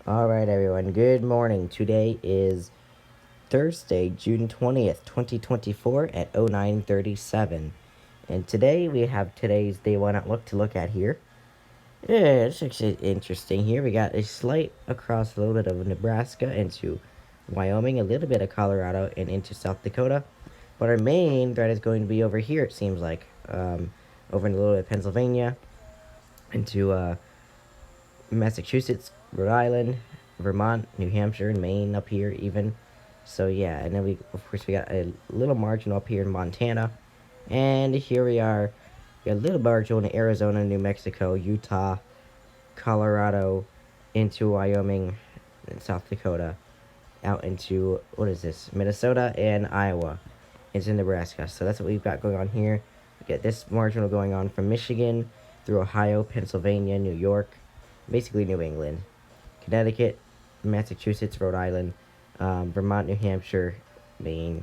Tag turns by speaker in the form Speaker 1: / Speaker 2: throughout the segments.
Speaker 1: Alright, everyone, good morning. Today is Thursday, June 20th, 2024 at 09:37. And today we have today's day one outlook to look at here. Yeah, it's actually interesting here. We got a slight across a little bit of Nebraska into Wyoming, a little bit of Colorado, and into South Dakota. But our main threat is going to be over here, it seems like. Over in a little bit of Pennsylvania, into Massachusetts, Rhode Island, Vermont, New Hampshire, and Maine up here even. So yeah, and then of course we got a little margin up here in Montana, and here we are. We got a little margin in Arizona, New Mexico, Utah, Colorado, into Wyoming, and South Dakota, out into what is this? Minnesota and Iowa, into Nebraska. So that's what we've got going on here. We get this marginal going on from Michigan through Ohio, Pennsylvania, New York, basically New England, Connecticut, Massachusetts, Rhode Island, Vermont, New Hampshire, Maine,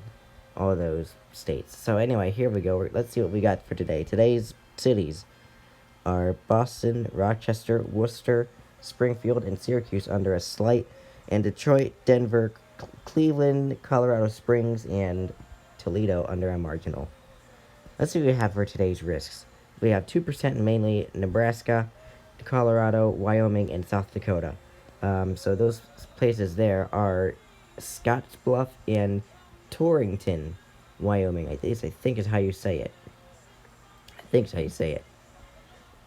Speaker 1: all those states. So anyway, here we go. Let's see what we got for today. Today's cities are Boston, Rochester, Worcester, Springfield, and Syracuse under a slight, and Detroit, Denver, Cleveland, Colorado Springs, and Toledo under a marginal. Let's see what we have for today's risks. We have 2% in mainly Nebraska, Colorado, Wyoming, and South Dakota. So those places there are Scottsbluff and Torrington, Wyoming. I think is how you say it. I think is how you say it.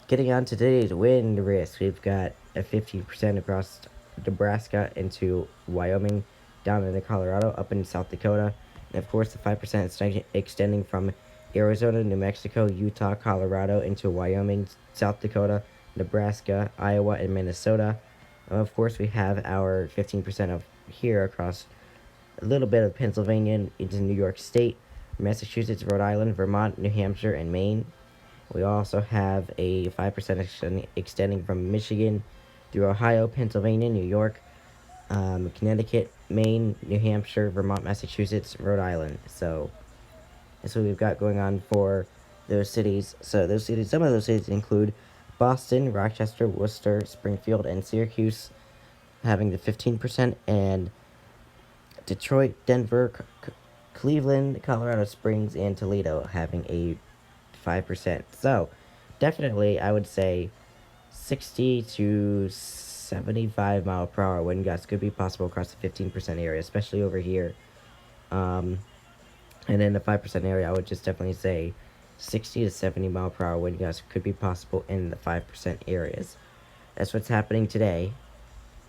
Speaker 1: Getting on to today's wind risk, we've got a 15% across Nebraska into Wyoming, down into Colorado, up in South Dakota, and of course the 5% extending from Arizona, New Mexico, Utah, Colorado into Wyoming, South Dakota, Nebraska, Iowa, and Minnesota. Of course, we have our 15% of here across a little bit of Pennsylvania into New York State, Massachusetts, Rhode Island, Vermont, New Hampshire, and Maine. We also have a 5% extending from Michigan through Ohio, Pennsylvania, New York, Connecticut, Maine, New Hampshire, Vermont, Massachusetts, Rhode Island. So that's what we've got going on for those cities. So those cities, some of those cities include Boston, Rochester, Worcester, Springfield, and Syracuse having the 15%, and Detroit, Denver, Cleveland, Colorado Springs, and Toledo having a 5%. So definitely, I would say 60 to 75 mile per hour wind gusts could be possible across the 15% area, especially over here. And in the 5% area, I would just definitely say 60 to 70 mile per hour wind gusts could be possible in the 5% areas. That's what's happening today.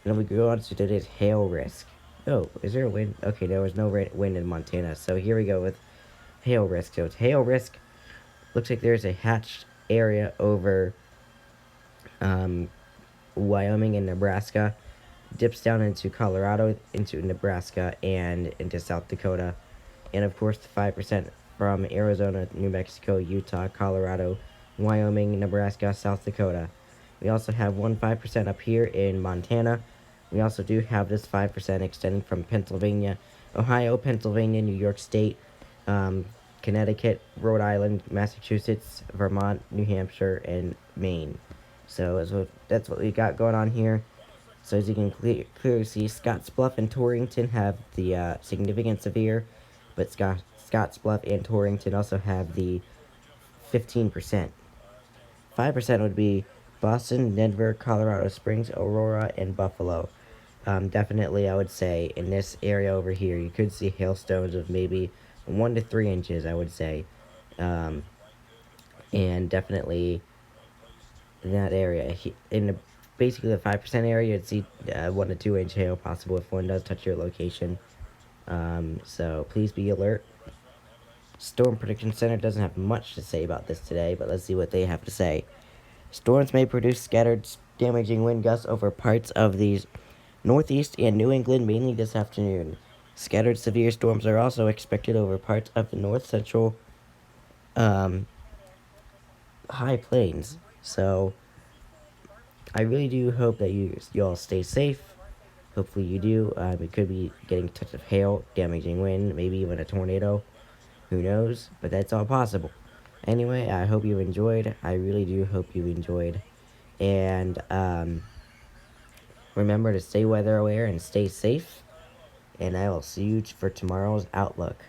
Speaker 1: And then we go on to today's hail risk. Oh, is there a wind? Okay, there was no wind in Montana. So here we go with hail risk. So it's hail risk. Looks like there's a hatched area over Wyoming and Nebraska. Dips down into Colorado, into Nebraska, and into South Dakota. And of course, the 5% from Arizona, New Mexico, Utah, Colorado, Wyoming, Nebraska, South Dakota. We also have 5% up here in Montana. We also do have this 5% extending from Pennsylvania, Ohio, Pennsylvania, New York State, Connecticut, Rhode Island, Massachusetts, Vermont, New Hampshire, and Maine. So that's what we got going on here. So as you can clearly see, Scottsbluff and Torrington have the significant severe, but Scottsbluff and Torrington also have the 15%. 5% would be Boston, Denver, Colorado Springs, Aurora, and Buffalo. Definitely, I would say in this area over here, you could see hailstones of maybe 1 to 3 inches, I would say. Um, and definitely in that area, in the basically the 5% area, you'd see 1 to 2 inch hail possible if one does touch your location. So please be alert. Storm Prediction Center doesn't have much to say about this today, but let's see what they have to say. Storms may produce scattered, damaging wind gusts over parts of the Northeast and New England mainly this afternoon. Scattered severe storms are also expected over parts of the north central high plains. So I really do hope that you all stay safe. Hopefully you do. We could be getting a touch of hail, damaging wind, maybe even a tornado. Who knows? But that's all possible. Anyway, I hope you enjoyed. I really do hope you enjoyed. And Remember to stay weather aware and stay safe. And I will see you for tomorrow's outlook.